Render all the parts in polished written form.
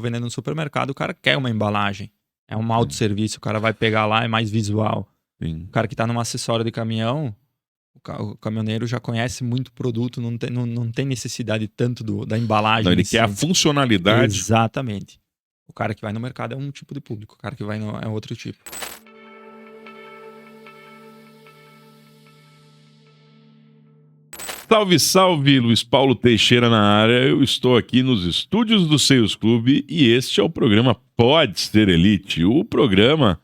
vendendo no supermercado, o cara quer uma embalagem. É um autosserviço, o cara vai pegar lá, é mais visual. Sim. O cara que tá numa acessório de caminhão, o caminhoneiro já conhece muito produto, não tem necessidade tanto da embalagem. Não, ele em quer a si. funcionalidade. Exatamente. O cara que vai no mercado é um tipo de público, o cara que vai é outro tipo. Salve, salve, Luiz Paulo Teixeira na área. Eu estou aqui nos estúdios do Sales Clube e este é o programa Pode Ser Elite, o programa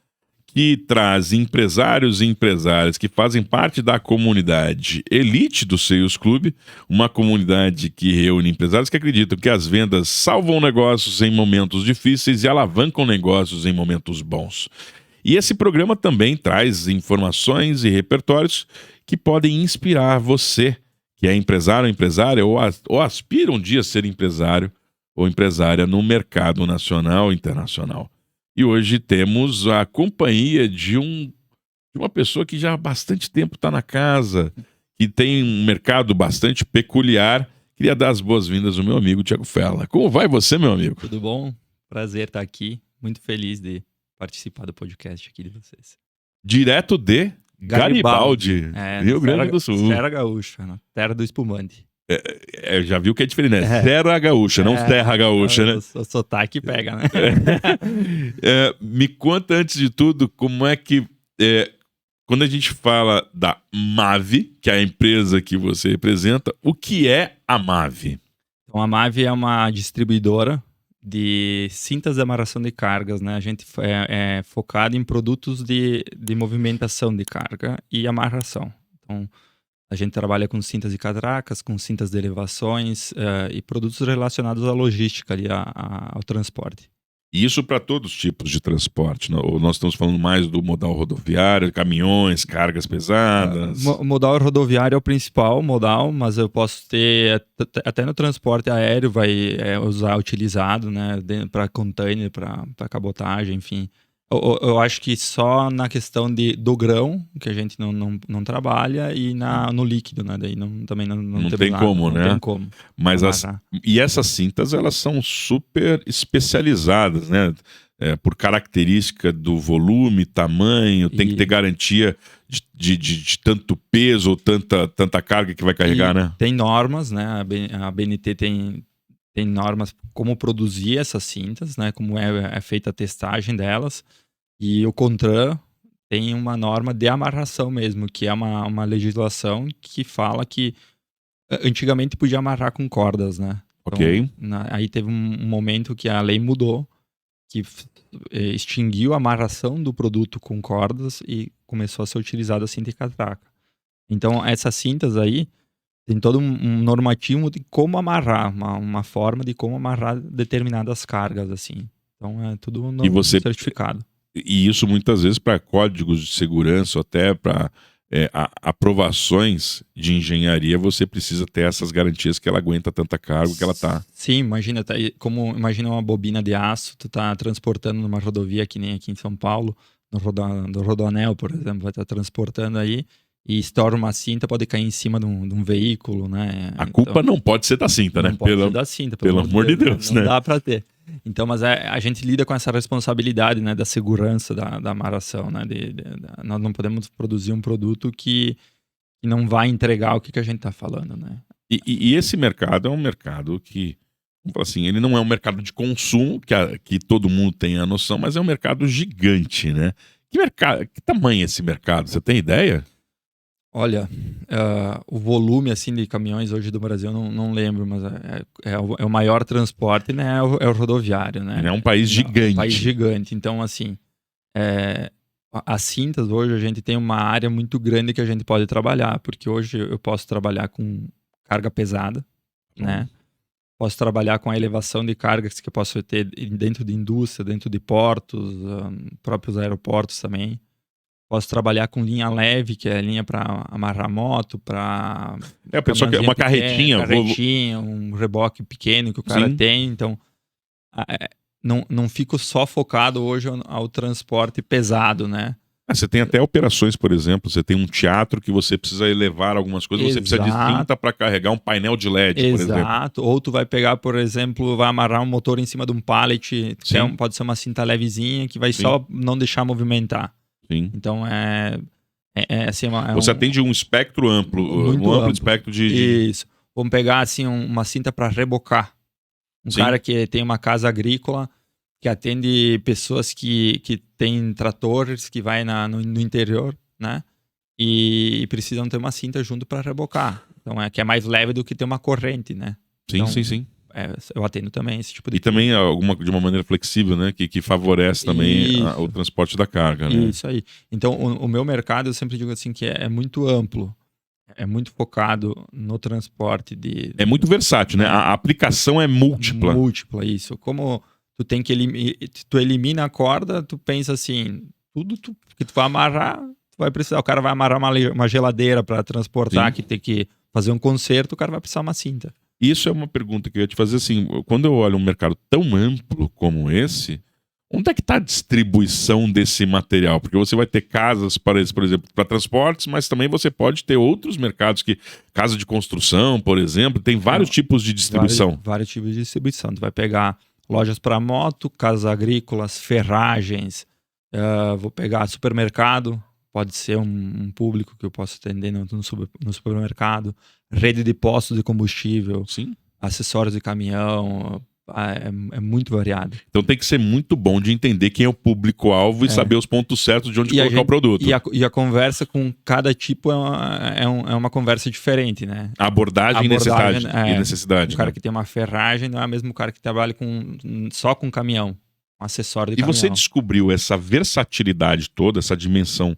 que traz empresários e empresárias que fazem parte da comunidade elite do Sales Clube, uma comunidade que reúne empresários que acreditam que as vendas salvam negócios em momentos difíceis e alavancam negócios em momentos bons. E esse programa também traz informações e repertórios que podem inspirar você, que é empresário ou empresária, ou aspira um dia a ser empresário ou empresária no mercado nacional e internacional. E hoje temos a companhia de uma pessoa que já há bastante tempo está na casa, que tem um mercado bastante peculiar. Queria dar as boas-vindas ao meu amigo Thiago Fella. Como vai você, meu amigo? Tudo bom? Prazer estar aqui. Muito feliz de participar do podcast aqui de vocês. Direto de Garibaldi, Rio Grande do Sul. Serra Gaúcha, na terra do espumante. Já viu que é diferente, né? Serra Gaúcha, não Terra Gaúcha, né? O sotaque pega, né? Me conta, antes de tudo, como é que... quando a gente fala da MAV, que é a empresa que você representa, o que é a MAV? Então, a MAV é uma distribuidora de cintas de amarração de cargas, né? A gente é focado em produtos de movimentação de carga e amarração. Então, a gente trabalha com cintas de catracas, com cintas de elevações e produtos relacionados à logística, ali, ao transporte. E isso para todos os tipos de transporte, ou nós estamos falando mais do modal rodoviário, caminhões, cargas pesadas? Modal rodoviário é o principal modal, mas eu posso ter, até no transporte aéreo, vai usar utilizado, né, para container, para cabotagem, enfim. Eu acho que só na questão do grão, que a gente não trabalha, e no líquido, né? Daí também não tem nada, como, né? Não tem como. Mas e essas cintas, elas são super especializadas, né? Por característica do volume, tamanho, tem que ter garantia de tanto peso ou tanta carga que vai carregar, né? Tem normas, né? A BNT tem normas como produzir essas cintas, né? Como é feita a testagem delas. E o CONTRAN tem uma norma de amarração mesmo, que é uma legislação que fala que antigamente podia amarrar com cordas, né? Ok. Então, aí teve um momento que a lei mudou, que extinguiu a amarração do produto com cordas e começou a ser utilizada a cinta e catraca. Então, essas cintas aí, tem todo um normativo de como amarrar, uma forma de como amarrar determinadas cargas, assim. Então, é tudo certificado. E isso muitas vezes para códigos de segurança, ou até para aprovações de engenharia, você precisa ter essas garantias que ela aguenta tanta carga que ela tá. Sim, imagina uma bobina de aço, tu tá transportando numa rodovia que nem aqui em São Paulo, no Rodoanel, por exemplo, vai estar transportando aí, e estoura uma cinta, pode cair em cima de um veículo, né? A culpa não pode ser da cinta, né? Não pode ser da cinta, pelo amor de Deus, né? Não dá pra ter. Então, mas a gente lida com essa responsabilidade, né, da segurança da amarração, né? Nós não podemos produzir um produto que não vai entregar o que a gente está falando, né? E esse mercado é um mercado que, vamos falar assim, ele não é um mercado de consumo, que todo mundo tem a noção, mas é um mercado gigante, né? Que tamanho é esse mercado? Você tem ideia? Olha, o volume assim de caminhões hoje do Brasil eu não lembro, mas é o maior transporte, né? É o rodoviário, né? É um país gigante. Um país gigante. Então, assim, as cintas hoje a gente tem uma área muito grande que a gente pode trabalhar, porque hoje eu posso trabalhar com carga pesada, né? Posso trabalhar com a elevação de cargas que eu posso ter dentro de indústria, dentro de portos, próprios aeroportos também. Posso trabalhar com linha leve, que é a linha para amarrar moto, para... a pessoa quer uma carretinha. Um reboque pequeno que o cara tem. Então, não fico só focado hoje ao transporte pesado, né? Você tem até operações, por exemplo, você tem um teatro que você precisa elevar algumas coisas, você precisa de cinta para carregar um painel de LED, por exemplo. Exato. Ou tu vai pegar, por exemplo, vai amarrar um motor em cima de um pallet, pode ser uma cinta levezinha que vai só não deixar movimentar. Sim. Então assim, você atende um espectro amplo, um amplo espectro de... Isso. Vamos pegar assim uma cinta para rebocar. Cara que tem uma casa agrícola, que atende pessoas que têm tratores, que vai no interior, né? E precisam ter uma cinta junto para rebocar. Então, que é mais leve do que ter uma corrente, né? Sim, então, sim. Eu atendo também esse tipo de... E também de uma maneira flexível, né? Que favorece também o transporte da carga, né? Isso aí. Então, o meu mercado, eu sempre digo assim, que é muito amplo. É muito focado no transporte de... É muito versátil, né? A aplicação é múltipla. Múltipla, isso. Como tu tem que tu elimina a corda, tu pensa assim, tudo que tu vai amarrar, tu vai precisar. O cara vai amarrar uma geladeira para transportar, que tem que fazer um conserto, o cara vai precisar uma cinta. Isso é uma pergunta que eu ia te fazer assim, quando eu olho um mercado tão amplo como esse, onde é que está a distribuição desse material? Porque você vai ter casas, por exemplo, para transportes, mas também você pode ter outros mercados, casa de construção, por exemplo, tem vários tipos de distribuição. Vários tipos de distribuição. Tu vai pegar lojas para moto, casas agrícolas, ferragens, vou pegar supermercado, pode ser um público que eu posso atender no supermercado, rede de postos de combustível, acessórios de caminhão, é muito variado. Então tem que ser muito bom de entender quem é o público-alvo e saber os pontos certos de onde colocar o produto. E a conversa com cada tipo é uma conversa diferente, né? A abordagem e necessidade. O cara que tem uma ferragem não é o mesmo cara que trabalha só com caminhão, um acessório de caminhão. E você descobriu essa versatilidade toda, essa dimensão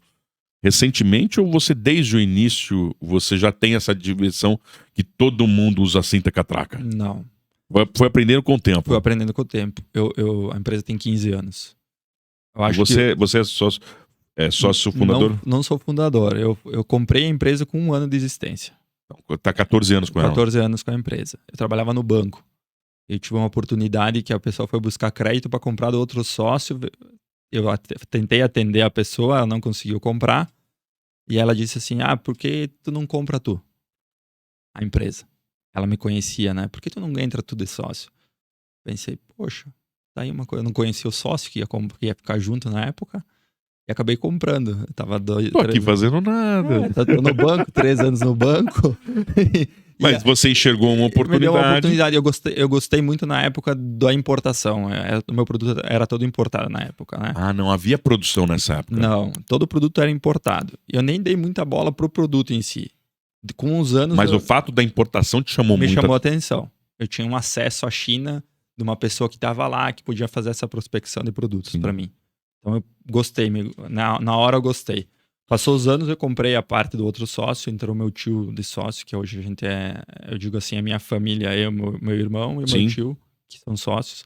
recentemente, ou você desde o início você já tem essa dimensão que todo mundo usa cinta catraca? Não. Foi aprendendo com o tempo. Fui aprendendo com o tempo. A empresa tem 15 anos. Eu acho você é sócio fundador? Não sou fundador. Eu comprei a empresa com 1 ano de existência. Tá 14 anos com ela? 14 anos com a empresa. Eu trabalhava no banco. Eu tive uma oportunidade que a pessoa foi buscar crédito para comprar do outro sócio. Eu tentei atender a pessoa, ela não conseguiu comprar. E ela disse assim, por que tu não compra tu? A empresa. Ela me conhecia, né? Por que tu não entra tu de sócio? Pensei, poxa, tá aí uma coisa. Eu não conhecia o sócio que ia ficar junto na época. E acabei comprando. Eu tava Tô aqui fazendo nada. Tô no banco, 3 anos no banco. Mas você enxergou uma oportunidade. Me deu uma oportunidade. Eu gostei muito na época da importação. O meu produto era todo importado na época, né? Não havia produção nessa época? Não, todo produto era importado. Eu nem dei muita bola pro produto em si. Com os anos... Mas o fato da importação te chamou muito? Me chamou a atenção. Eu tinha um acesso à China de uma pessoa que estava lá, que podia fazer essa prospecção de produtos para mim. Então eu gostei. Na hora eu gostei. Passou os anos, eu comprei a parte do outro sócio, entrou meu tio de sócio, que hoje a gente eu digo assim, a minha família, eu, meu irmão e meu tio, que são sócios.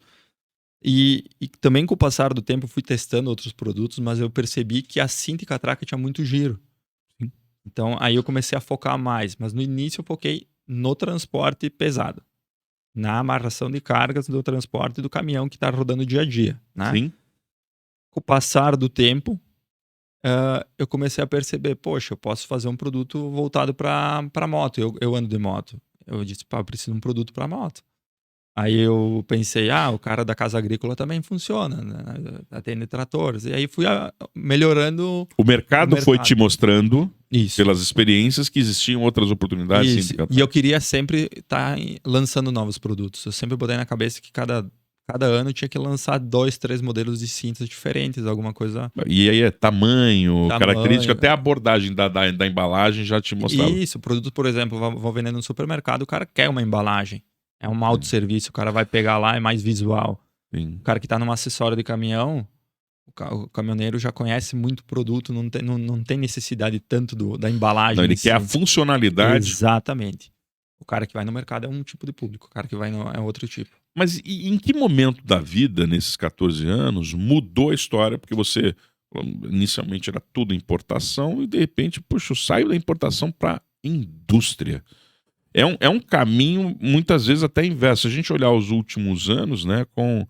E também com o passar do tempo eu fui testando outros produtos, mas eu percebi que a cinta e catraca tinha muito giro. Então, aí eu comecei a focar mais. Mas no início eu foquei no transporte pesado. Na amarração de cargas do transporte do caminhão que está rodando dia a dia. Né? Sim. Com o passar do tempo, eu comecei a perceber, poxa, eu posso fazer um produto voltado para moto. Eu ando de moto. Eu disse, eu preciso de um produto para moto. Aí eu pensei, o cara da casa agrícola também funciona, né? Atende tratores. E aí fui melhorando... O mercado foi te mostrando, isso, pelas experiências, que existiam outras oportunidades. Isso. E eu queria sempre estar lançando novos produtos. Eu sempre botei na cabeça que cada ano eu tinha que lançar 2, 3 modelos de cintas diferentes, alguma coisa... E aí tamanho, característica, até a abordagem da embalagem já te mostrava. Isso, produto, por exemplo, vou vender no supermercado, o cara quer uma embalagem. É um autosserviço, o cara vai pegar lá, é mais visual. Sim. O cara que está num acessório de caminhão, o caminhoneiro já conhece muito produto, não tem necessidade tanto da embalagem. Não, ele quer a funcionalidade. Exatamente. O cara que vai no mercado é um tipo de público, o cara que vai é outro tipo. Mas em que momento da vida, nesses 14 anos, mudou a história? Porque você, inicialmente, era tudo importação e, de repente, puxa, eu saio da importação para indústria. É um caminho, muitas vezes, até inverso. Se a gente olhar os últimos anos, né, com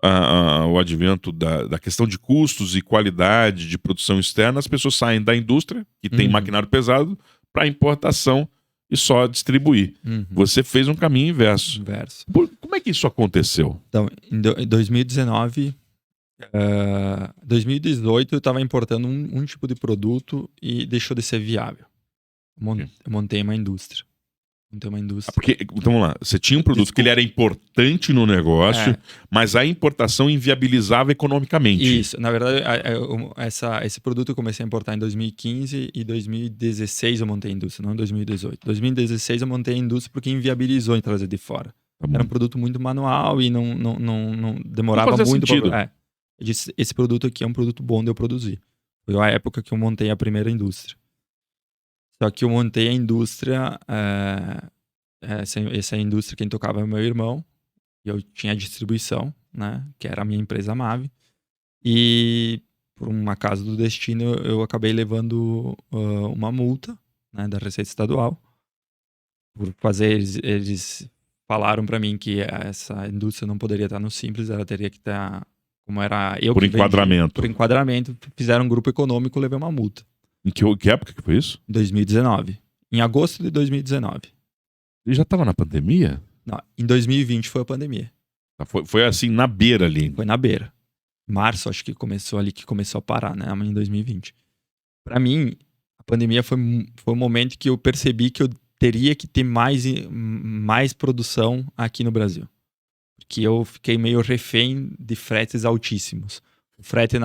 o advento da questão de custos e qualidade de produção externa, as pessoas saem da indústria, que tem Uhum. maquinário pesado, para importação e só distribuir. Uhum. Você fez um caminho inverso. Inverso. Como é que isso aconteceu? Então, em 2019, 2018 eu estava importando um tipo de produto e deixou de ser viável. Eu montei uma indústria. Porque, então vamos lá, você tinha um produto que ele era importante no negócio, mas a importação inviabilizava economicamente. Isso, na verdade, esse produto eu comecei a importar em 2015 e 2016 eu montei a indústria, não em 2018. 2016 eu montei a indústria porque inviabilizou em trazer de fora. Era um produto muito manual e não demorava muito. Eu disse, esse produto aqui é um produto bom de eu produzir. Foi a época que eu montei a primeira indústria. Só que eu montei a indústria, essa indústria quem tocava é o meu irmão, e eu tinha a distribuição, né, que era a minha empresa Mave, e por um acaso do destino eu acabei levando uma multa, né, da Receita Estadual, por fazer, eles falaram para mim que essa indústria não poderia estar no Simples, ela teria que estar, como era eu por que enquadramento. Por enquadramento, fizeram um grupo econômico, levei uma multa. Em que época que foi isso? 2019. Em agosto de 2019. Ele já estava na pandemia? Não, em 2020 foi a pandemia. Foi assim, na beira ali. Foi na beira. Março, acho que começou ali, que começou a parar, né? Em 2020. Para mim, a pandemia foi um momento que eu percebi que eu teria que ter mais produção aqui no Brasil. Porque eu fiquei meio refém de fretes altíssimos. O frete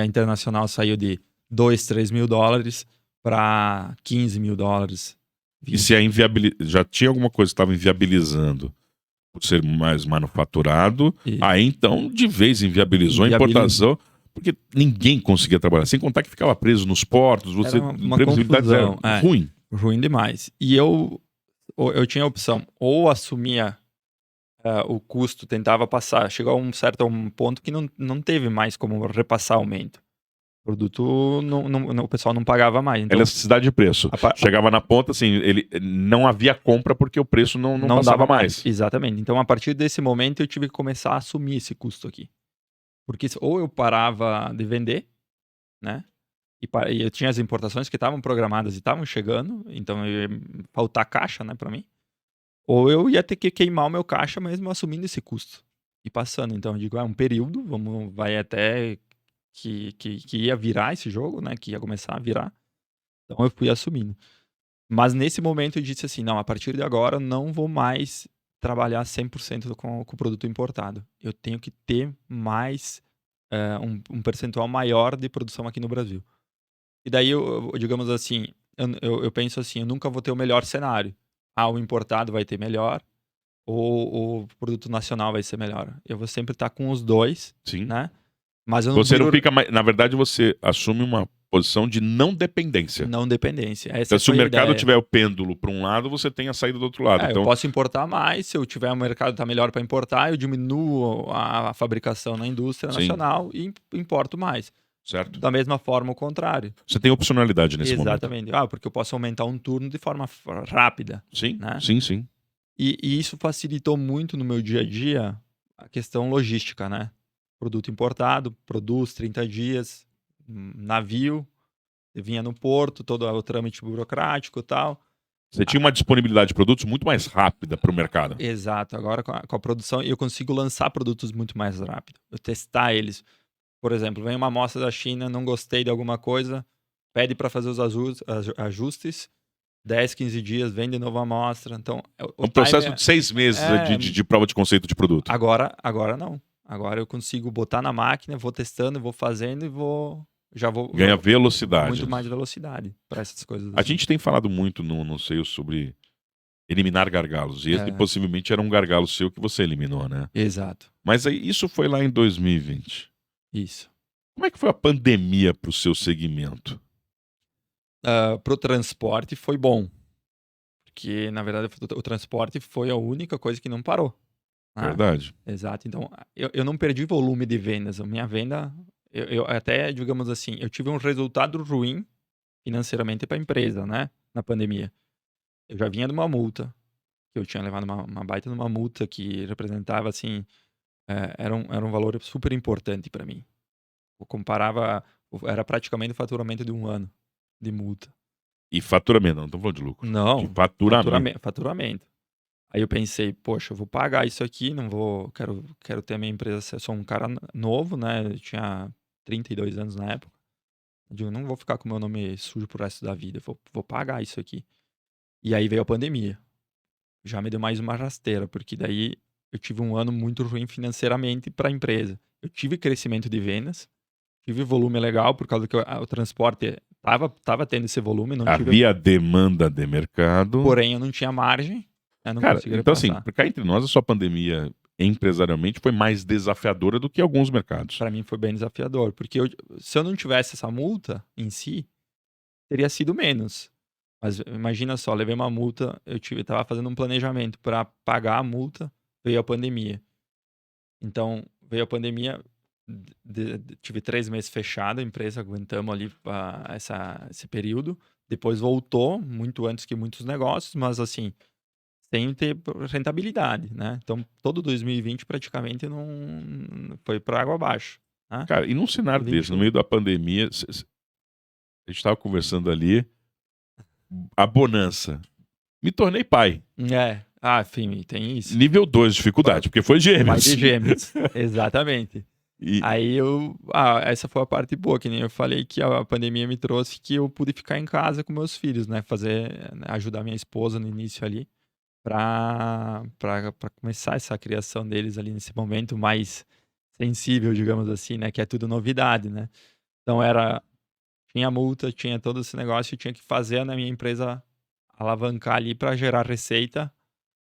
internacional saiu de 2, 3 mil dólares para 15 mil dólares. 20. E se já tinha alguma coisa que estava inviabilizando por ser mais manufaturado, aí então de vez inviabilizou a importação, porque ninguém conseguia trabalhar, sem contar que ficava preso nos portos, você uma confusão, ruim. Ruim demais. E eu tinha a opção, ou assumia o custo, tentava passar, chegou a um certo ponto que não teve mais como repassar aumento. O produto, o pessoal não pagava mais. Então, elasticidade de preço. Chegava na ponta, assim, não havia compra porque o preço não passava mais. Exatamente. Então, a partir desse momento, eu tive que começar a assumir esse custo aqui. Porque ou eu parava de vender, né? E eu tinha as importações que estavam programadas e estavam chegando, então ia faltar caixa, né, para mim. Ou eu ia ter que queimar o meu caixa mesmo assumindo esse custo e passando. Então eu digo, um período, vai até que ia virar esse jogo, né, que ia começar a virar. Então eu fui assumindo. Mas nesse momento eu disse assim, não, a partir de agora eu não vou mais trabalhar 100% com o produto importado. Eu tenho que ter mais, um percentual maior de produção aqui no Brasil. E daí, digamos assim, eu penso assim, eu nunca vou ter o melhor cenário. O importado vai ter melhor, ou o produto nacional vai ser melhor. Eu vou sempre estar com os dois, sim, né? Mas você não fica mais... Na verdade, você assume uma posição de não dependência. Não dependência. Então, se o mercado tiver o pêndulo para um lado, você tem a saída do outro lado. Então... Eu posso importar mais, se eu tiver um mercado que está melhor para importar, eu diminuo a fabricação na indústria nacional e importo mais. Certo. Da mesma forma, o contrário. Você tem opcionalidade nesse momento. Exatamente. Porque eu posso aumentar um turno de forma rápida. Sim, né? sim. E isso facilitou muito no meu dia a dia a questão logística, né? Produto importado, produz 30 dias, navio, vinha no porto, todo o trâmite burocrático e tal. Você tinha uma disponibilidade de produtos muito mais rápida para o mercado. Exato. Agora com a produção eu consigo lançar produtos muito mais rápido. Eu testar eles. Por exemplo, vem uma amostra da China, não gostei de alguma coisa, pede para fazer os ajustes, 10, 15 dias, vem de novo a amostra. Então, um processo de 6 meses de prova de conceito de produto. Agora não. Agora eu consigo botar na máquina, vou testando, vou fazendo e já vou... Ganha velocidade. Muito mais velocidade para essas coisas. A gente tem falado muito no SEO sobre eliminar gargalos. E esse possivelmente era um gargalo seu que você eliminou, né? Exato. Mas aí, isso foi lá em 2020. Isso. Como é que foi a pandemia para o seu segmento? Para o transporte foi bom. Porque, na verdade, o transporte foi a única coisa que não parou. Verdade. Exato. Então, eu não perdi volume de vendas. A minha venda, eu até, digamos assim, eu tive um resultado ruim financeiramente para a empresa, né? Na pandemia. Eu já vinha de uma multa. Eu tinha levado uma baita de uma multa que representava, assim, era um valor super importante para mim. Eu comparava, era praticamente o faturamento de um ano de multa. E faturamento, não estamos falando de lucro. De Não, faturamento. faturamento. Aí eu pensei, poxa, eu vou pagar isso aqui, não vou, quero ter a minha empresa, eu sou um cara novo, né? Eu tinha 32 anos na época. Eu digo, não vou ficar com o meu nome sujo pro resto da vida, eu vou pagar isso aqui. E aí veio a pandemia. Já me deu mais uma rasteira, porque daí eu tive um ano muito ruim financeiramente para a empresa. Eu tive crescimento de vendas, tive volume legal, por causa que o transporte tava tendo esse volume, não tive, Havia demanda de mercado. porém eu não tinha margem, eu não Cara, conseguia então assim, passar. cá entre nós, a sua pandemia empresarialmente foi mais desafiadora do que alguns mercados. Para mim foi bem desafiador, porque se eu não tivesse essa multa em si, teria sido menos. Mas imagina só, levei uma multa, tava fazendo um planejamento para pagar a multa, veio a pandemia. Então, veio a pandemia, tive 3 meses fechado a empresa, aguentamos ali esse período. Depois voltou, muito antes que muitos negócios, mas assim, sem ter rentabilidade, né? Então, todo 2020 praticamente não foi para água abaixo, né? Cara, e num cenário desse, no 21. meio da pandemia, a gente estava conversando ali, a bonança. Me tornei pai. Enfim, tem isso. Nível 2 de dificuldade, porque foi Pai gêmeos. de gêmeos, exatamente. E, Aí essa foi a parte boa, que nem eu falei que a pandemia me trouxe que eu pude ficar em casa com meus filhos, né? Ajudar minha esposa no início ali, pra começar essa criação deles ali nesse momento mais sensível, digamos assim, né? Que é tudo novidade, né? Então tinha multa, tinha todo esse negócio, eu tinha que fazer na minha empresa alavancar ali para gerar receita,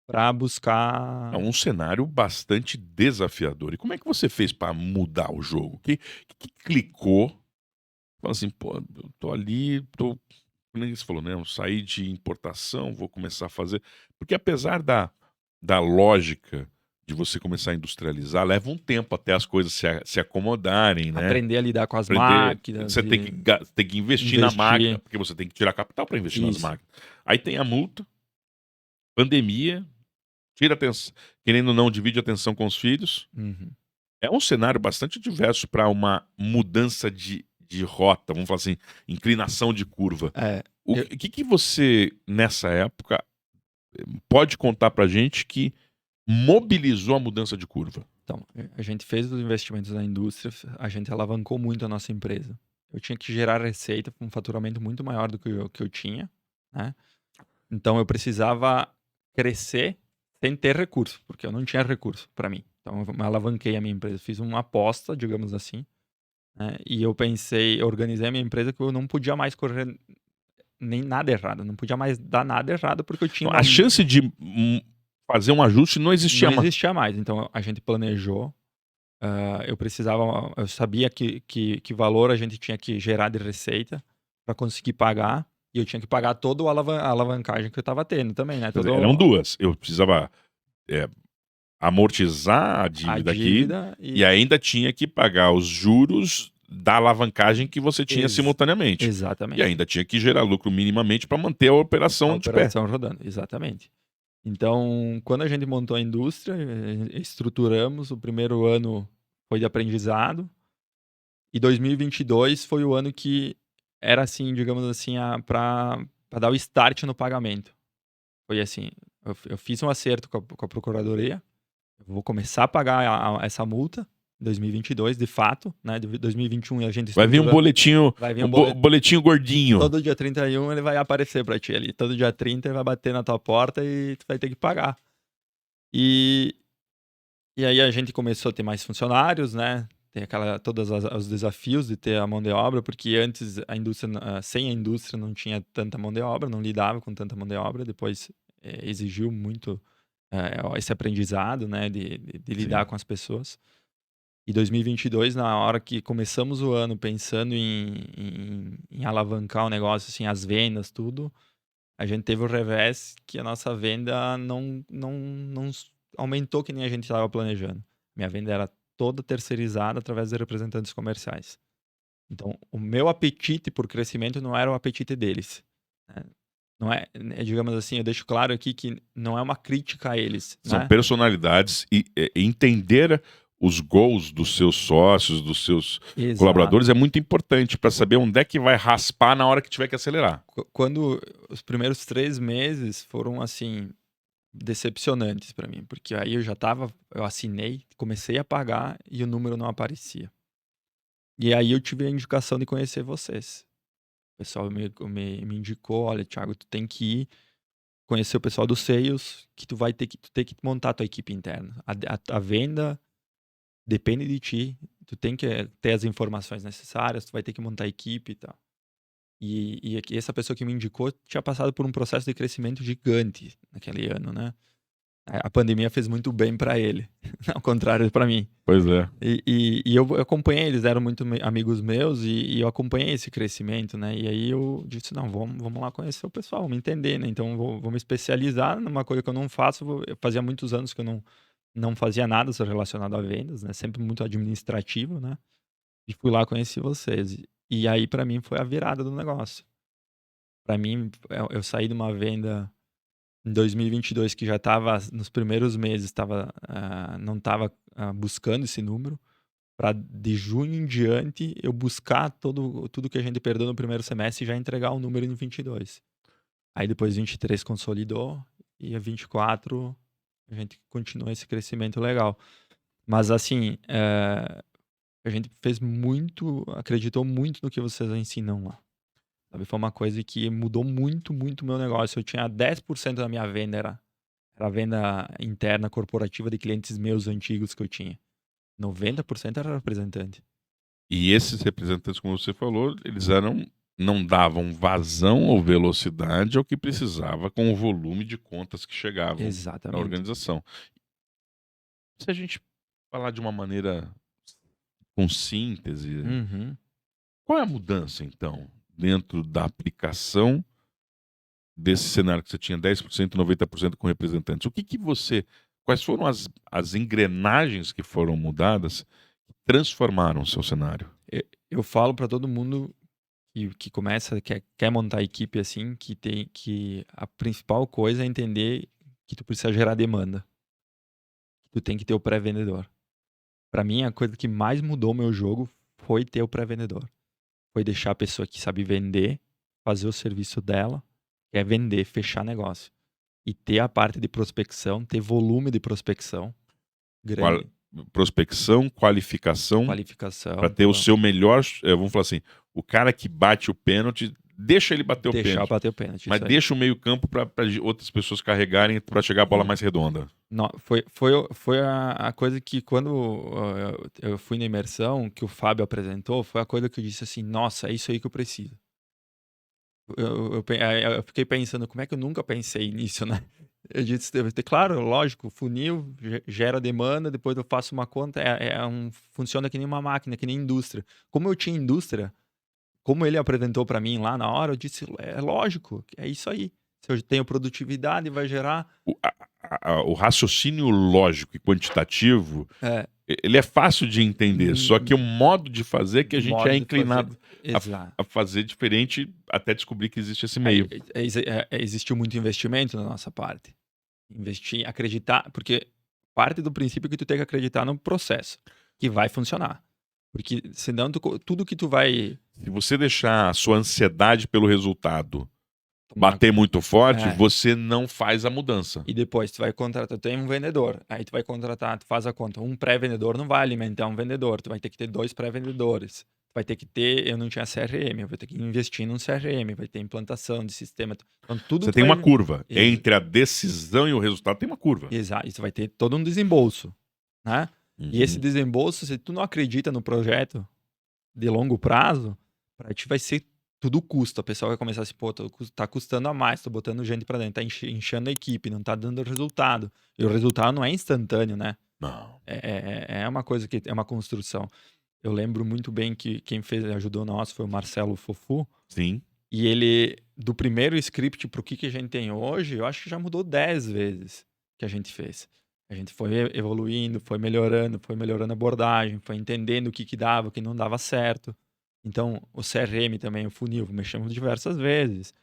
para buscar. um cenário bastante desafiador. E como é que você fez para mudar o jogo? Que clicou? Fala assim, pô, eu tô ali, como você falou, né? Eu saí de importação, vou começar a fazer. Porque apesar da lógica de você começar a industrializar, leva um tempo até as coisas se acomodarem, né? Aprender a lidar com as Aprender, máquinas você tem e tem que investir na máquina, investir. porque você tem que tirar capital para investir nas Isso. máquinas. Aí tem a multa, pandemia, tira atenção, querendo ou não, divide a atenção com os filhos. Uhum. É um cenário bastante diverso para uma mudança de rota, vamos falar assim, inclinação de curva. É, O que você, nessa época, pode contar pra gente que mobilizou a mudança de curva? então, a gente fez os investimentos na indústria, a gente alavancou muito a nossa empresa. Eu tinha que gerar receita com um faturamento muito maior do que eu tinha, né? Então eu precisava crescer sem ter recurso, porque eu não tinha recurso para mim. Então eu alavanquei a minha empresa, fiz uma aposta, digamos assim, né? E eu organizei a minha empresa que eu não podia mais correr nem nada errado, não podia mais dar nada errado porque eu tinha Então, a chance de fazer um ajuste não existia não mais. existia mais. Então a gente planejou, eu sabia que valor a gente tinha que gerar de receita para conseguir pagar, e eu tinha que pagar toda a alavancagem que eu estava tendo também, né? Quer dizer, eram duas. Eu precisava amortizar a A dívida aqui dívida e ainda tinha que pagar os juros da alavancagem que você tinha simultaneamente. E Exatamente. ainda tinha que gerar lucro minimamente para manter a A operação de pé. operação rodando, exatamente. Então, quando a gente montou a indústria, estruturamos, o primeiro ano foi de aprendizado, e 2022 foi o ano que era assim, digamos assim, para dar o start no pagamento. Foi assim, eu fiz um acerto com a procuradoria, eu vou começar a pagar essa multa em 2022, de fato, né? De 2021 a gente Vai vir um estrutura, boletinho, vai vir um boletinho gordinho. todo dia 31 ele vai aparecer para ti ali, todo dia 30 ele vai bater na tua porta e tu vai ter que pagar. E aí a gente começou a ter mais funcionários, né? Tem todos os desafios de ter a mão de obra, porque antes sem a indústria não tinha tanta mão de obra, não lidava com tanta mão de obra. Depois exigiu muito esse aprendizado, né? De lidar com as pessoas. E 2022, na hora que começamos o ano pensando em alavancar o negócio, assim, as vendas, tudo, a gente teve o revés que a nossa venda não aumentou que nem a gente estava planejando. Minha venda era toda terceirizada através de representantes comerciais. Então, o meu apetite por crescimento não era o apetite deles, né? Não é, digamos assim, eu deixo claro aqui que não é uma crítica a eles, São né? personalidades e entender os goals dos seus sócios, dos seus Exato. colaboradores é muito importante para saber onde é que vai raspar na hora que tiver que acelerar. Quando os primeiros 3 meses foram assim decepcionantes para mim, porque aí eu assinei, comecei a pagar e o número não aparecia. E aí eu tive a indicação de conhecer vocês. O pessoal me indicou, olha, Thiago, tu tem que ir conhecer o pessoal dos sales, que tu tem que montar a tua equipe interna. A venda depende de ti, tu tem que ter as informações necessárias, tu vai ter que montar a equipe e tal. E essa pessoa que me indicou tinha passado por um processo de crescimento gigante naquele ano, né? A pandemia fez muito bem para ele, ao contrário para mim. Pois é. E eu acompanhei, eles eram muito amigos meus e eu acompanhei esse crescimento, né? E aí eu disse, não, vamos lá conhecer o pessoal, vamos entender, né? Então vou me especializar numa coisa que eu não faço. Eu fazia muitos anos que eu não fazia nada relacionado a vendas, né? Sempre muito administrativo, né? E fui lá conhecer vocês. E aí para mim foi a virada do negócio. Para mim, eu saí de uma venda em 2022 que já estava nos primeiros meses, não estava buscando esse número, para de junho em diante eu buscar tudo que a gente perdeu no primeiro semestre e já entregar o número em 22. Aí depois 23 consolidou e a 24 a gente continuou esse crescimento legal. Mas assim, a gente fez muito, acreditou muito no que vocês ensinam lá. Sabe? Foi uma coisa que mudou muito, muito o meu negócio. Eu tinha 10% da minha venda, era a venda interna corporativa de clientes meus antigos que eu tinha. 90% era representante. E esses representantes, como você falou, eles não davam vazão ou velocidade ao que precisava com o volume de contas que chegavam na Exatamente. organização. Se a gente falar de uma maneira com síntese, Uhum. qual é a mudança, então, dentro da aplicação desse cenário que você tinha 10%, 90% com representantes? Quais foram as engrenagens que foram mudadas que transformaram o seu cenário? Eu falo para todo mundo que começa, quer montar equipe assim, que a principal coisa é entender que tu precisa gerar demanda. Tu tem que ter o pré-vendedor. Para mim, a coisa que mais mudou o meu jogo foi ter o pré-vendedor. Foi deixar a pessoa que sabe vender, fazer o serviço dela, que é vender, fechar negócio. E ter a parte de prospecção, ter volume de prospecção Qual- grande, Prospecção, qualificação, para qualificação, ter o seu melhor. Vamos falar assim: o cara que bate o pênalti, deixa ele bater o deixar pênalti, bater o pênalti, mas isso aí. deixa o meio-campo para outras pessoas carregarem para chegar a bola mais redonda. Não, foi a coisa que quando eu fui na imersão, que o Fábio apresentou, foi a coisa que eu disse assim, nossa, é isso aí que eu preciso. Eu fiquei pensando, como é que eu nunca pensei nisso, né? Eu disse, claro, lógico, funil gera demanda, depois eu faço uma conta, funciona que nem uma máquina, que nem indústria. Como eu tinha indústria, como ele apresentou para mim lá na hora, eu disse, é lógico, é isso aí. Se eu tenho produtividade, vai gerar... O raciocínio lógico e quantitativo, É, ele é fácil de entender, só que o modo de fazer que a gente é modo de fazer. inclinado Exato. a fazer diferente até descobrir que existe esse meio. Existiu muito investimento da nossa parte. Investir, acreditar, porque parte do princípio é que tu tem que acreditar no processo, que vai funcionar. Porque senão tudo que tu vai Se você deixar a sua ansiedade pelo resultado tomar, bater muito forte, é, você não faz a mudança. e depois tu vai contratar, tu tem um vendedor, aí tu vai contratar, tu faz a conta, um pré-vendedor não vai alimentar um vendedor, tu vai ter que ter 2 pré-vendedores. Tu vai ter que ter, eu não tinha CRM, eu vou ter que investir num CRM, vai ter implantação de sistema. Então tudo Você tu tem uma vai curva. Ex- Entre a decisão e o resultado tem uma curva. Exato, isso vai ter todo um desembolso, né? E esse Uhum. desembolso, se tu não acredita no projeto de longo prazo, para ti vai ser tudo custo. A pessoa vai começar assim, pô, tá custando a mais, tô botando gente para dentro, tá inchando a equipe, não tá dando resultado. E o resultado não é instantâneo, né? Não. É uma coisa que é uma construção. Eu lembro muito bem que quem ajudou nós foi o Marcelo Fofu, Sim. e ele, do primeiro script pro que a gente tem hoje, eu acho que já mudou 10 vezes que a gente fez. A gente foi evoluindo, foi melhorando a abordagem, foi entendendo o que dava, o que não dava certo. Então, o CRM também, o funil, mexemos diversas vezes.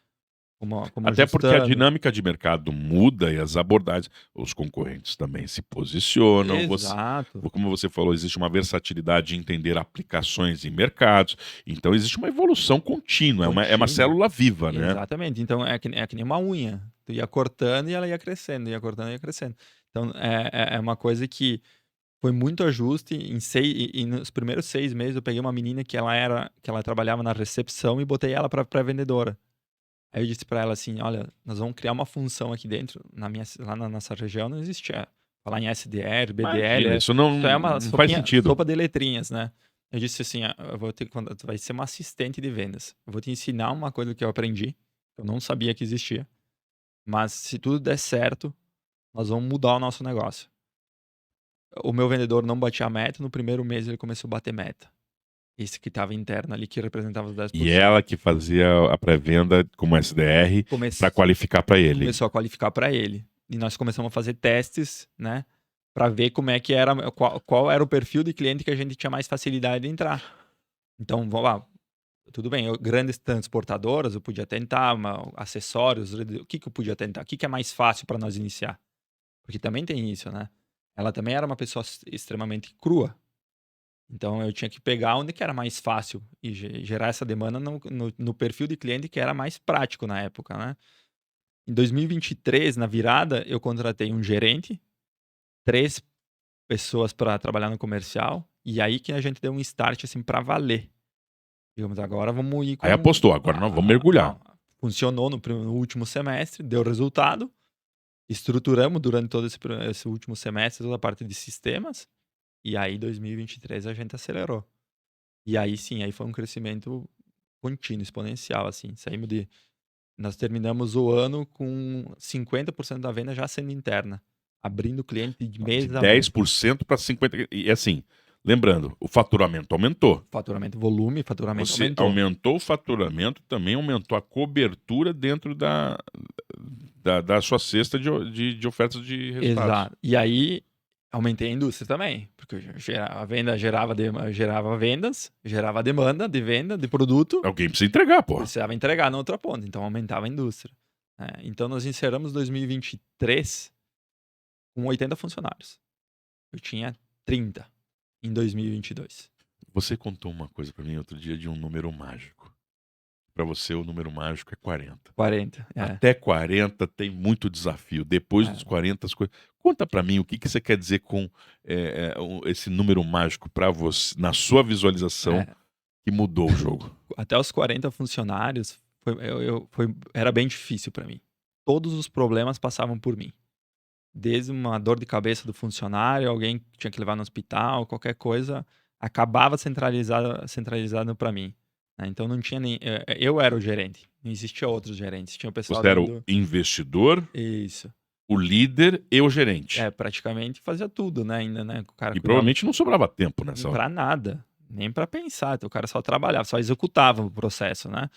como Até porque a ajustando. dinâmica de mercado muda e as abordagens, os concorrentes também se posicionam. Exato. Como você falou, existe uma versatilidade de entender aplicações em mercados. Então existe uma evolução contínua, é uma Contínua. célula viva, né? Exatamente. Então é que nem uma unha. Tu ia cortando e ela ia crescendo, ia cortando e ia crescendo. Então é uma coisa que foi muito ajuste. E nos primeiros 6 meses eu peguei uma menina que ela trabalhava na recepção e botei ela para pré-vendedora. Aí eu disse para ela assim: olha, nós vamos criar uma função aqui dentro, lá na nossa região não existia. Falar em SDR, BDL, Imagina, isso não, isso é uma não faz sentido. sopa de letrinhas, né? Eu disse assim: eu vou ter, tu vai ser uma assistente de vendas. Eu vou te ensinar uma coisa que eu aprendi, que eu não sabia que existia. Mas se tudo der certo, nós vamos mudar o nosso negócio. O meu vendedor não batia a meta, no primeiro mês ele começou a bater meta. Esse que estava interno ali, que representava os 10%. E ela que fazia a pré-venda como SDR para qualificar para ele. Começou a qualificar para ele. E nós começamos a fazer testes, né? Para ver como é que era, qual era o perfil de cliente que a gente tinha mais facilidade de entrar. Então, vamos lá. Tudo bem, grandes transportadoras eu podia tentar, acessórios, o que eu podia tentar? O que é mais fácil para nós iniciar? Porque também tem isso, né? Ela também era uma pessoa extremamente crua. Então eu tinha que pegar onde que era mais fácil e gerar essa demanda no perfil de cliente que era mais prático na época, né? Em 2023, na virada, eu contratei um gerente, 3 pessoas para trabalhar no comercial, e aí que a gente deu um start assim para valer. Digamos, agora vamos ir com... Aí apostou, agora nós vamos mergulhar. Funcionou no último semestre, deu resultado. Estruturamos durante todo esse último semestre toda a parte de sistemas. E aí, 2023, a gente acelerou. E aí, sim, aí foi um crescimento contínuo, exponencial, assim. Nós terminamos o ano com 50% da venda já sendo interna. Abrindo cliente de mês De a mês. 10% para 50%. E assim, lembrando, o faturamento aumentou. Faturamento Você aumentou. aumentou o faturamento, também aumentou a cobertura dentro da sua cesta de ofertas de resultados. Exato. E aí, aumentei a indústria também. Porque a venda gerava vendas, gerava demanda de venda de produto. Alguém precisa entregar, pô. Precisava entregar na outra ponta. Então, aumentava a indústria. Então, nós encerramos 2023 com 80 funcionários. Eu tinha 30 em 2022. Você contou uma coisa para mim outro dia de um número mágico. Para você, o número mágico é 40. 40, Até 40 tem muito desafio. Depois dos 40, as coisas. Conta para mim o que você quer dizer com esse número mágico para você, na sua visualização, que mudou o jogo. Até os 40 funcionários, era bem difícil para mim. Todos os problemas passavam por mim. Desde uma dor de cabeça do funcionário, alguém que tinha que levar no hospital, qualquer coisa, acabava centralizado para mim. Então não tinha nem. Eu era o gerente, não existia outros gerentes. Tinha o pessoal. Você era o investidor, Isso. o líder e o gerente. Praticamente fazia tudo, né? Ainda, né? O cara e provavelmente não sobrava tempo nessa hora. Pra nada, nem para pensar. O cara só trabalhava, só executava o processo, né?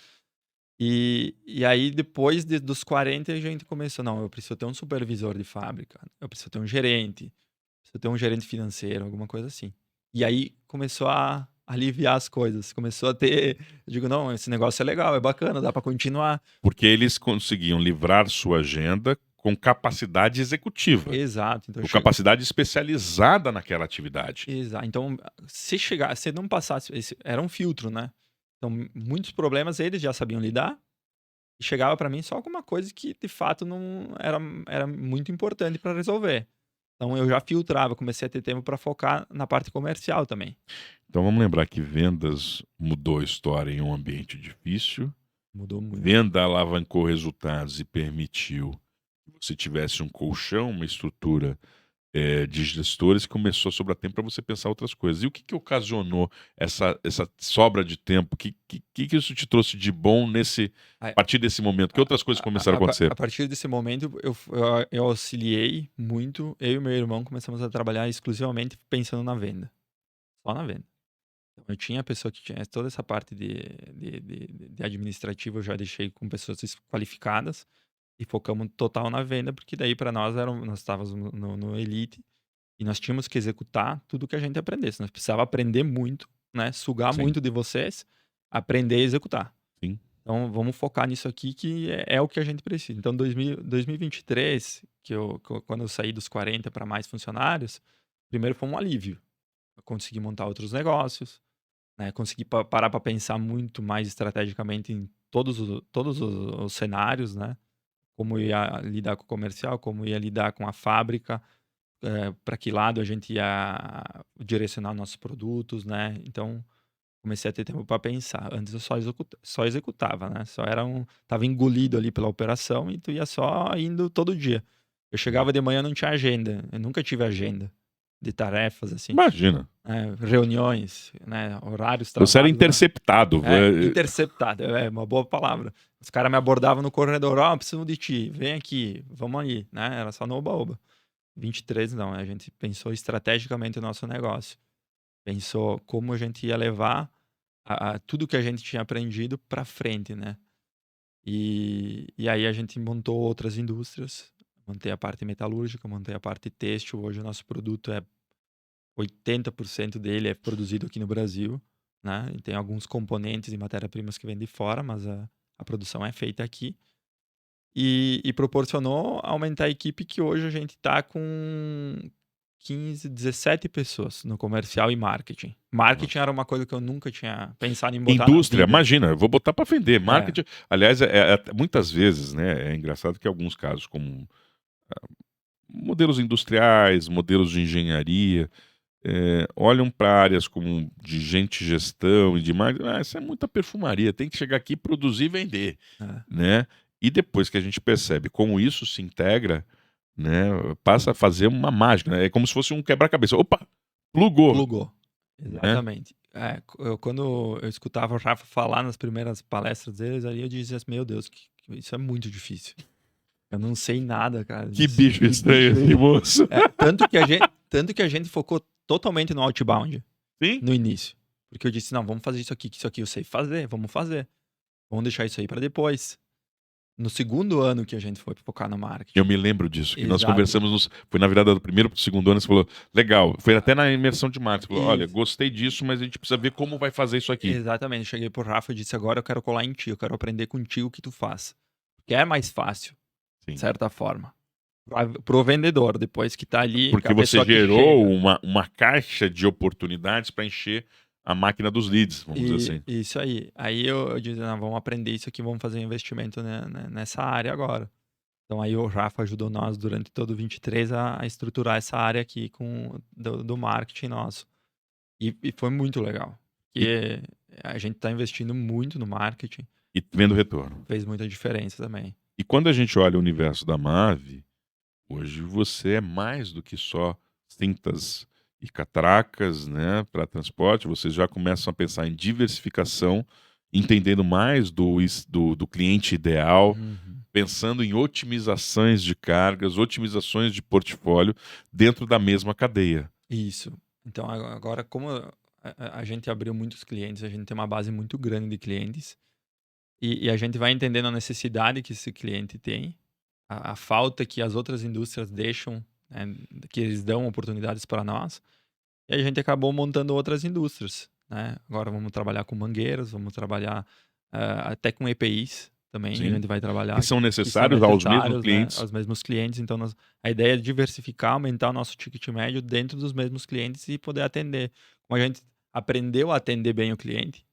E aí, depois dos 40, a gente começou, não, eu preciso ter um supervisor de fábrica, eu preciso ter um gerente, preciso ter um gerente financeiro, alguma coisa assim. E aí, começou a aliviar as coisas, começou a ter... Eu digo, não, esse negócio é legal, é bacana, dá para continuar. Porque eles conseguiam livrar sua agenda com capacidade executiva. Exato. Então, com capacidade especializada naquela atividade. Exato. Então, se não passasse... Era um filtro, né? Então, muitos problemas eles já sabiam lidar e chegava para mim só alguma coisa que, de fato, não era muito importante para resolver. Então, eu já filtrava, comecei a ter tempo para focar na parte comercial também. Então, vamos lembrar que vendas mudou a história em um ambiente difícil. Mudou muito. Venda alavancou resultados e permitiu que você tivesse um colchão, uma estrutura de gestores que começou a sobrar tempo para você pensar outras coisas. E o que ocasionou essa sobra de tempo? O que isso te trouxe de bom a partir desse momento? Que outras coisas começaram a acontecer? A partir desse momento, eu auxiliei muito. Eu e meu irmão começamos a trabalhar exclusivamente pensando na venda. Só na venda. Então, eu tinha a pessoa que tinha toda essa parte de administrativo, eu já deixei com pessoas qualificadas. E focamos total na venda, porque daí para nós nós estávamos no Elite e nós tínhamos que executar tudo que a gente aprendesse. Nós precisava aprender muito, né? Sugar Sim. muito de vocês, aprender e executar. Sim. Então, vamos focar nisso aqui que é o que a gente precisa. Então, 2023, quando eu saí dos 40 para mais funcionários, primeiro foi um alívio. Eu consegui montar outros negócios, né? Consegui parar para pensar muito mais estrategicamente em todos os cenários, né? Como ia lidar com o comercial, como ia lidar com a fábrica, para que lado a gente ia direcionar nossos produtos, né? Então, comecei a ter tempo para pensar. Antes eu só executava, né? Tava engolido ali pela operação e tu ia só indo todo dia. Eu chegava de manhã, não tinha agenda. Eu nunca tive agenda de tarefas, assim. Imagina. Reuniões, né? Horários Você era travados, né? interceptado. Interceptado, é uma boa palavra. Os caras me abordavam no corredor, preciso de ti, vem aqui, vamos ali, né? Era só no oba-oba. 23 não, a gente pensou estrategicamente o nosso negócio. Pensou como a gente ia levar tudo que a gente tinha aprendido para frente, né? E aí a gente montou outras indústrias, montei a parte metalúrgica, montei a parte têxtil. Hoje o nosso produto 80% dele é produzido aqui no Brasil, né? E tem alguns componentes e matéria-primas que vêm de fora, mas a produção é feita aqui. E proporcionou aumentar a equipe, que hoje a gente está com 15, 17 pessoas no comercial e marketing. Marketing era uma coisa que eu nunca tinha pensado em botar na Indústria, vida. imagina, eu vou botar para vender. Marketing, aliás, muitas vezes, né? É engraçado que alguns casos, como modelos industriais, modelos de engenharia, olham para áreas como de gente gestão e de marketing. Isso é muita perfumaria, tem que chegar aqui, produzir e vender, né? E depois que a gente percebe como isso se integra, né, passa a fazer uma mágica, né? É como se fosse um quebra-cabeça. Opa, plugou. Plugou, exatamente. Quando eu escutava o Rafa falar nas primeiras palestras deles, ali eu dizia assim, meu Deus, isso é muito difícil. Eu não sei nada, cara. Que bicho estranho esse moço. Tanto que a gente focou totalmente no outbound. Sim. No início. Porque eu disse, não, vamos fazer isso aqui, que isso aqui eu sei fazer, vamos fazer. Vamos deixar isso aí para depois. No segundo ano que a gente foi focar no marketing. Eu me lembro disso, que nós Exato. conversamos, foi na virada do primeiro para o segundo ano, você falou, legal, foi até na imersão de marketing, você falou, olha, Isso. gostei disso, mas a gente precisa ver como vai fazer isso aqui. Exatamente, eu cheguei pro Rafa e disse, agora eu quero colar em ti, eu quero aprender contigo o que tu faz. Porque é mais fácil, Sim. de certa forma. Pro vendedor, depois que tá ali... Porque você gerou uma caixa de oportunidades para encher a máquina dos leads, vamos dizer assim. Isso aí. Aí eu disse, não, vamos aprender isso aqui, vamos fazer um investimento nessa área agora. Então aí o Rafa ajudou nós durante todo o 23 a estruturar essa área aqui do marketing nosso. E foi muito legal. Porque a gente está investindo muito no marketing. E vendo retorno. Fez muita diferença também. E quando a gente olha o universo da Mavi, hoje você é mais do que só cintas e catracas, né, para transporte. Vocês já começam a pensar em diversificação, entendendo mais do cliente ideal, pensando em otimizações de cargas, otimizações de portfólio dentro da mesma cadeia. Isso. Então, agora, como a gente abriu muitos clientes, a gente tem uma base muito grande de clientes, e a gente vai entendendo a necessidade que esse cliente tem, a falta que as outras indústrias deixam, né, que eles dão oportunidades para nós, e a gente acabou montando outras indústrias, né? Agora vamos trabalhar com mangueiras, vamos trabalhar até com EPIs também. Sim. A gente vai trabalhar. Que são necessários aos mesmos clientes. Né? Aos mesmos clientes. Então, a ideia é diversificar, aumentar o nosso ticket médio dentro dos mesmos clientes e poder atender. Como a gente aprendeu a atender bem o cliente,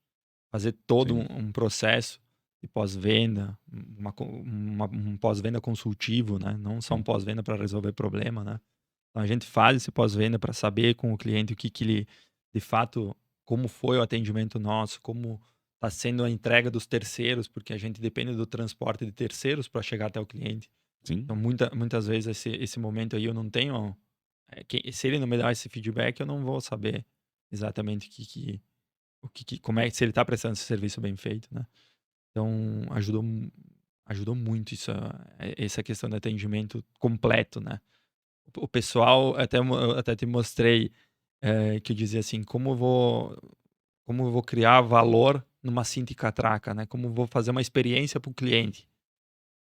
fazer todo um processo de pós-venda, um pós-venda consultivo, né? Não só um pós-venda para resolver problema, né? Então, a gente faz esse pós-venda para saber com o cliente o que ele, de fato, como foi o atendimento nosso, como está sendo a entrega dos terceiros, porque a gente depende do transporte de terceiros para chegar até o cliente. Sim. Então, muitas vezes, esse momento aí eu não tenho... se ele não me dá esse feedback, eu não vou saber exatamente como é, se ele está prestando esse serviço bem feito, né? Então, ajudou muito essa questão de atendimento completo, né? O pessoal, até te mostrei, que eu dizia assim, como eu vou criar valor numa cinta e catraca, né? Como eu vou fazer uma experiência para o cliente.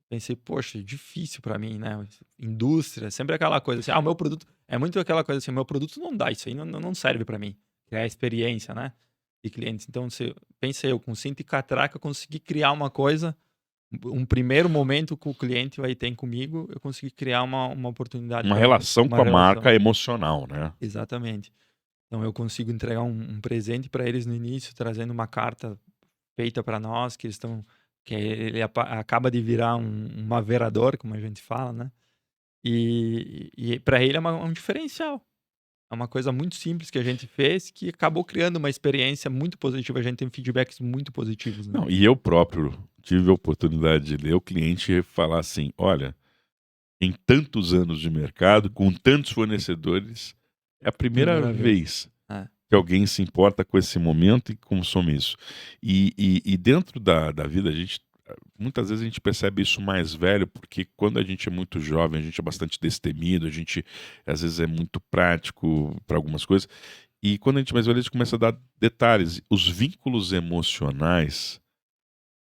Pensei, poxa, difícil para mim, né? Indústria, sempre aquela coisa assim, o meu produto, é muito aquela coisa assim, o meu produto não dá, isso aí não serve para mim. Criar experiência, né? de clientes. Então, pensa eu, com cinto e catraca, eu consegui criar uma coisa, um primeiro momento que o cliente vai ter comigo, eu consegui criar uma oportunidade Uma para ele, relação uma com a relação. marca emocional, né? Exatamente. Então, eu consigo entregar um presente para eles no início, trazendo uma carta feita para nós, que eles estão, que ele acaba de virar um averador, como a gente fala, né? E para ele é um diferencial. É uma coisa muito simples que a gente fez que acabou criando uma experiência muito positiva. A gente tem feedbacks muito positivos, né? Não, e eu próprio tive a oportunidade de ler o cliente falar assim: olha, em tantos anos de mercado, com tantos fornecedores, é a primeira Primeira vez. vez É, que alguém se importa com esse momento e consome isso. E dentro da vida, a gente muitas vezes a gente percebe isso mais velho, porque quando a gente é muito jovem, a gente é bastante destemido, a gente às vezes é muito prático para algumas coisas. E quando a gente é mais velho, a gente começa a dar detalhes. Os vínculos emocionais,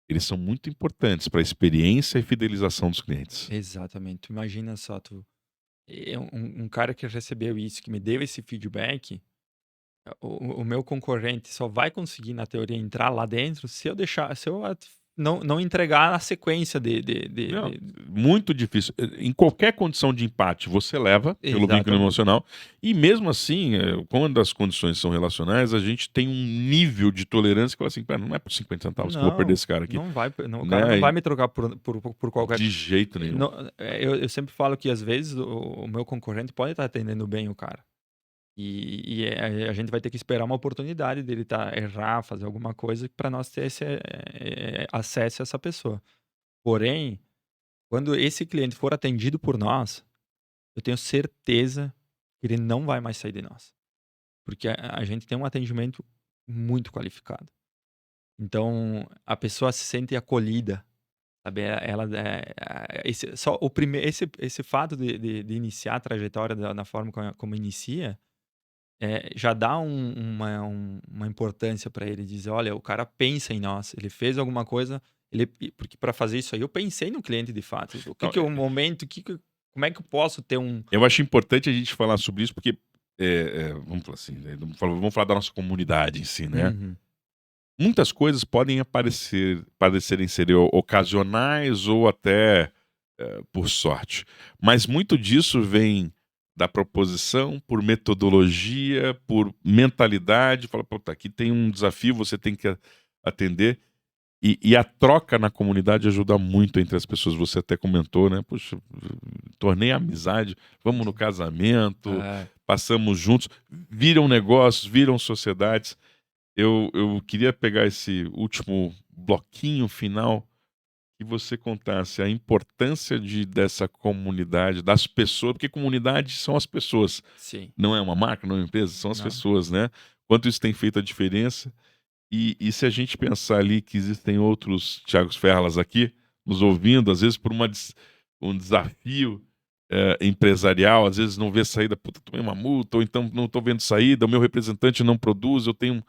eles são muito importantes para a experiência e fidelização dos clientes. exatamente. Tu imagina só, um cara que recebeu isso, que me deu esse feedback, o meu concorrente só vai conseguir, na teoria, entrar lá dentro se eu deixar, se eu não entregar a sequência Não, muito difícil. Em qualquer condição de empate, você leva pelo vínculo Exatamente. emocional. E mesmo assim, quando as condições são relacionais, a gente tem um nível de tolerância que fala assim: "Pera, não é por 50 centavos que eu vou perder Não, esse cara aqui." não vai, o cara não Né? vai me trocar por qualquer. De jeito nenhum. Eu sempre falo que às vezes o meu concorrente pode estar atendendo bem o cara. A gente vai ter que esperar uma oportunidade dele errar, fazer alguma coisa para nós ter esse acesso a essa pessoa. Porém, quando esse cliente for atendido por nós, eu tenho certeza que ele não vai mais sair de nós. Porque a gente tem um atendimento muito qualificado. Então, a pessoa se sente acolhida, sabe? Só esse fato de iniciar a trajetória da forma como inicia, já dá uma importância para ele dizer, olha, o cara pensa em nós, ele fez alguma coisa, porque para fazer isso aí eu pensei no cliente de fato. O que Não, que é o momento, como é que eu posso ter eu acho importante a gente falar sobre isso, porque, vamos falar assim, né, vamos falar da nossa comunidade em si, né? Uhum. Muitas coisas podem parecerem ser ocasionais ou até por sorte, mas muito disso vem da proposição, por metodologia, por mentalidade. Fala, pô, tá, aqui tem um desafio, você tem que atender. E a troca na comunidade ajuda muito entre as pessoas. Você até comentou, né? Puxa, tornei amizade, vamos no casamento, É, passamos juntos, viram negócios, viram sociedades. Eu queria pegar esse último bloquinho final que você contasse a importância dessa comunidade, das pessoas, porque comunidade são as pessoas, sim. não é uma marca, não é uma empresa, são as Não. pessoas, né? Quanto isso tem feito a diferença. E se a gente pensar ali que existem outros Thiago Ferlas aqui nos ouvindo, às vezes por um desafio empresarial, às vezes não vê saída, puta, tomei uma multa, ou então não estou vendo saída, o meu representante não produz, eu tenho.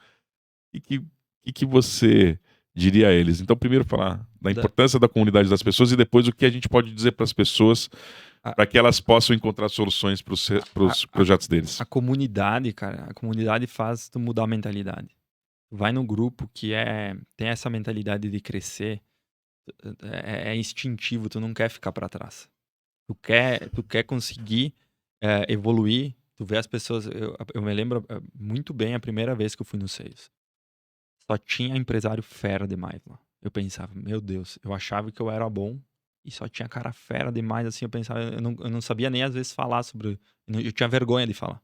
E que você diria a eles? Então, primeiro falar da Da- importância da comunidade das pessoas e depois o que a gente pode dizer para as pessoas a, para que elas possam encontrar soluções para a, os a, projetos deles. a comunidade, cara, a comunidade faz tu mudar a mentalidade. Vai no grupo que tem essa mentalidade de crescer, é instintivo, tu não quer ficar para trás. Tu quer conseguir evoluir. Tu vê as pessoas. Eu me lembro muito bem a primeira vez que eu fui no Sales. Só tinha empresário fera demais lá. Eu pensava, meu Deus, eu achava que eu era bom e só tinha cara fera demais. Assim, eu pensava, eu não sabia nem às vezes falar sobre. Eu tinha vergonha de falar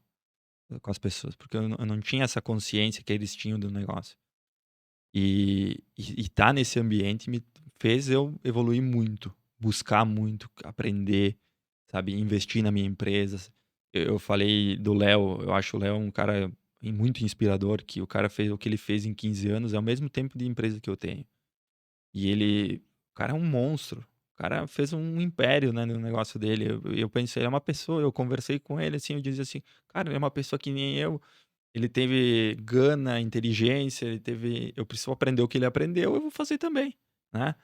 com as pessoas, porque eu não tinha essa consciência que eles tinham do negócio. E tá nesse ambiente me fez eu evoluir muito, buscar muito, aprender, sabe, investir na minha empresa. Eu falei do Léo, eu acho o Léo um cara muito inspirador, que o cara fez o que ele fez em 15 anos, é o mesmo tempo de empresa que eu tenho. O cara é um monstro. O cara fez um império, né, no negócio dele. Eu pensei, ele é uma pessoa, eu conversei com ele assim, eu dizia assim, cara, ele é uma pessoa que nem eu. Ele teve gana, inteligência, eu preciso aprender o que ele aprendeu, eu vou fazer também, né?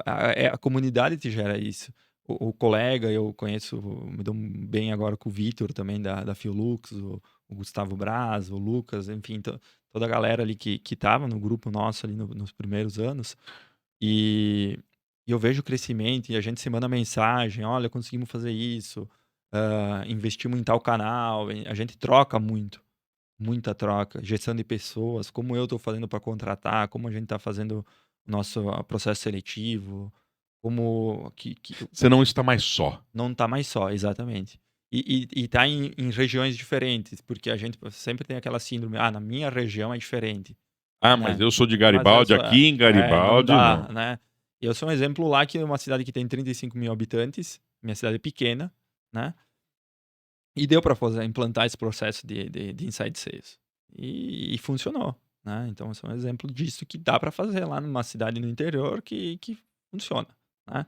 A comunidade te gera isso. O colega, eu conheço, me dou bem agora com o Vitor também da Fiolux, o Gustavo Braz, o Lucas, enfim, toda a galera ali que tava no grupo nosso ali nos primeiros anos. E eu vejo o crescimento e a gente se manda mensagem, olha, conseguimos fazer isso, investimos em tal canal, a gente troca muito, muita troca, gestão de pessoas, como eu estou fazendo para contratar, como a gente está fazendo o nosso processo seletivo, como Você não está mais só. não está mais só, exatamente. E está em regiões diferentes, porque a gente sempre tem aquela síndrome, na minha região é diferente, Mas né? eu sou de Mas eu Garibaldi, sou, aqui em não Garibaldi, dá, não. né? Eu sou um exemplo lá que é uma cidade que tem 35 mil habitantes, minha cidade é pequena, né? E deu para implantar esse processo de inside sales. E funcionou, né? Então, esse é um exemplo disso que dá para fazer lá numa cidade no interior que funciona, né?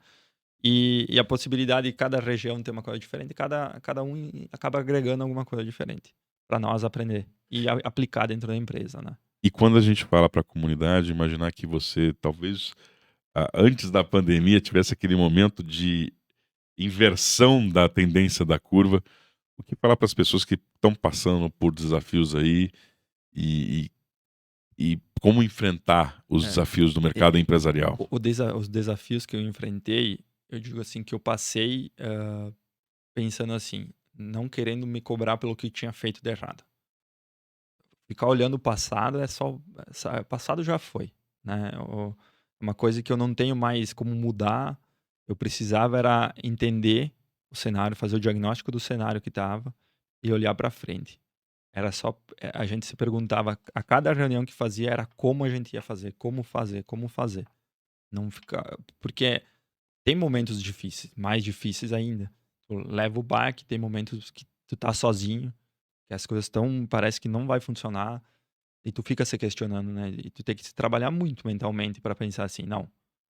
E a possibilidade de cada região ter uma coisa diferente, cada um acaba agregando alguma coisa diferente para nós aprender e aplicar dentro da empresa, né? E quando a gente fala para a comunidade, imaginar que você, talvez, antes da pandemia, tivesse aquele momento de inversão da tendência da curva, o que falar para as pessoas que estão passando por desafios aí e, e como enfrentar os É. desafios do mercado empresarial? Os desafios que eu enfrentei, eu digo assim, que eu passei pensando assim, não querendo me cobrar pelo que eu tinha feito de errado. Ficar olhando o passado passado já foi, né? Uma coisa que eu não tenho mais como mudar, eu precisava era entender o cenário, fazer o diagnóstico do cenário que estava e olhar para frente. Era só a gente se perguntava a cada reunião que fazia era como a gente ia fazer, como fazer, como fazer. Não ficar, porque tem momentos difíceis, mais difíceis ainda. Tu leva o baque, tem momentos que tu tá sozinho, que as coisas parece que não vai funcionar, e tu fica se questionando, né? E tu tem que se trabalhar muito mentalmente para pensar assim, não,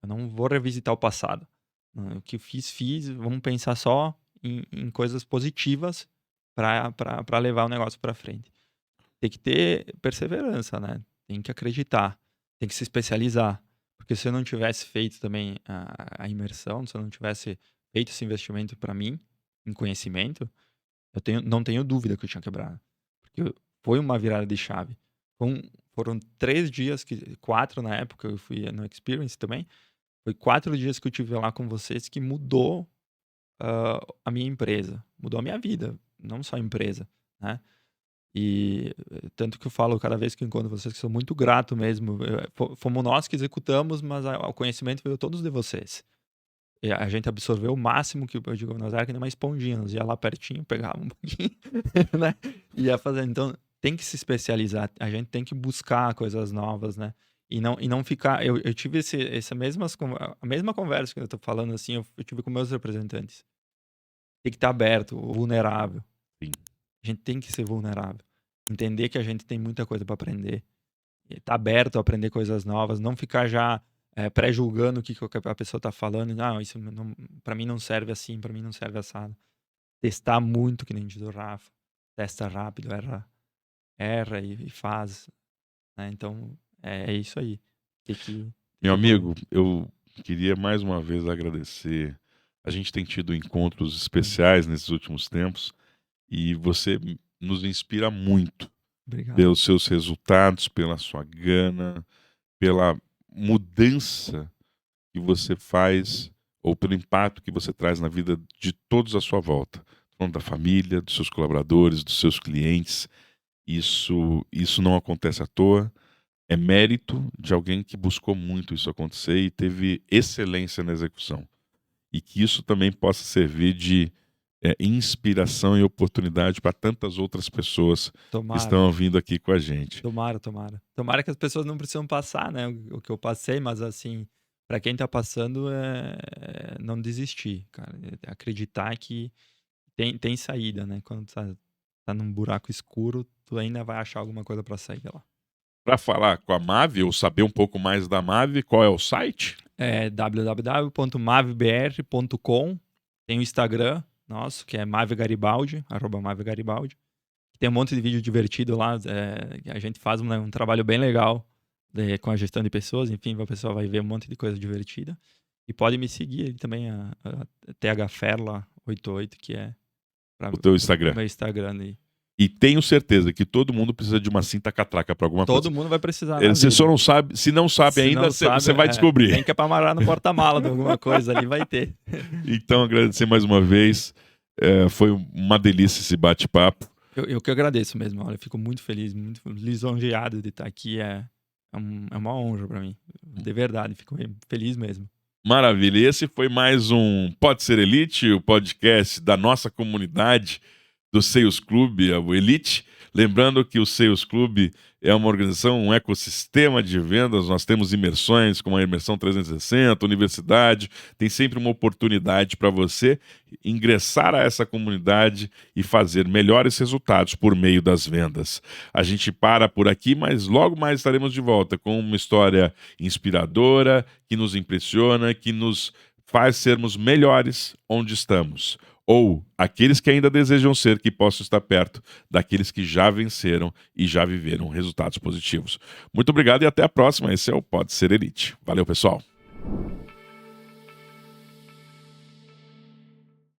eu não vou revisitar o passado. Não, o que eu fiz, vamos pensar só em coisas positivas para levar o negócio para frente. Tem que ter perseverança, né? Tem que acreditar, tem que se especializar. Porque se eu não tivesse feito também a imersão, se eu não tivesse feito esse investimento para mim, em conhecimento, não tenho dúvida que eu tinha quebrado. Porque foi uma virada de chave. Foram 3 dias, 4 na época, eu fui no Experience também. Foi 4 dias que eu tive lá com vocês que mudou a minha empresa, mudou a minha vida, não só a empresa, né? E tanto que eu falo cada vez que eu encontro vocês que sou muito grato mesmo. Fomos nós que executamos, mas o conhecimento veio todos de vocês. E a gente absorveu o máximo que eu digo, nós era que nem uma esponjinha, nós ia lá pertinho, pegava um pouquinho, né? Ia fazendo. Então, tem que se especializar, a gente tem que buscar coisas novas, né? E não ficar. Eu tive a mesma conversa que eu tô falando assim, eu tive com meus representantes. Tem que estar aberto, vulnerável. Sim. A gente tem que ser vulnerável. Entender que a gente tem muita coisa para aprender. Estar aberto a aprender coisas novas. Não ficar já pré-julgando o que a pessoa está falando. Não, isso para mim não serve assim, para mim não serve assado. Testar muito, que nem diz o Rafa. Testa rápido, erra e faz. Né? Então, é isso aí. Tem que Meu evoluir. amigo, eu queria mais uma vez agradecer. A gente tem tido encontros especiais nesses últimos tempos e você nos inspira muito Obrigado. pelos seus resultados, pela sua gana, pela mudança que você faz ou pelo impacto que você traz na vida de todos à sua volta. Falando da família, dos seus colaboradores, dos seus clientes. Isso não acontece à toa. É mérito de alguém que buscou muito isso acontecer e teve excelência na execução. E que isso também possa servir de inspiração e oportunidade para tantas outras pessoas que Tomara. estão vindo aqui com a gente. Tomara. Tomara que as pessoas não precisam passar, né? O que eu passei, mas assim, para quem tá passando, não desistir, cara. Acreditar que tem saída, né? Quando tá num buraco escuro, tu ainda vai achar alguma coisa para sair de lá. Para falar com a Mave ou saber um pouco mais da Mave, qual é o site? É www.mavbr.com. Tem o Instagram nosso, que é @mavegaribaldi. Tem um monte de vídeo divertido lá. A gente faz um trabalho bem legal com a gestão de pessoas. Enfim, a pessoa vai ver um monte de coisa divertida. E pode me seguir aí também, a THFerla88, que é O teu Instagram. meu Instagram aí. E tenho certeza que todo mundo precisa de uma cinta catraca para alguma coisa. Todo mundo vai precisar. Você só não sabe, se não sabe Se ainda, não você sabe, vai descobrir. Nem que é pra amarrar no porta-mala de alguma coisa ali, vai ter. Então, agradecer mais uma vez. Foi uma delícia esse bate-papo. Eu que agradeço mesmo. Olha, eu fico muito feliz, muito lisonjeado de estar aqui. É uma honra para mim. De verdade, fico feliz mesmo. Maravilha. E esse foi mais um Pode Ser Elite, o podcast da nossa comunidade do Sales Club, o Elite. Lembrando que o Sales Club é uma organização, um ecossistema de vendas. Nós temos imersões como a Imersão 360, universidade. Tem sempre uma oportunidade para você ingressar a essa comunidade e fazer melhores resultados por meio das vendas. A gente para por aqui, mas logo mais estaremos de volta com uma história inspiradora, que nos impressiona, que nos faz sermos melhores onde estamos. Ou aqueles que ainda desejam ser, que possam estar perto daqueles que já venceram e já viveram resultados positivos. Muito obrigado e até a próxima. Esse é o Pode Ser Elite. Valeu, pessoal.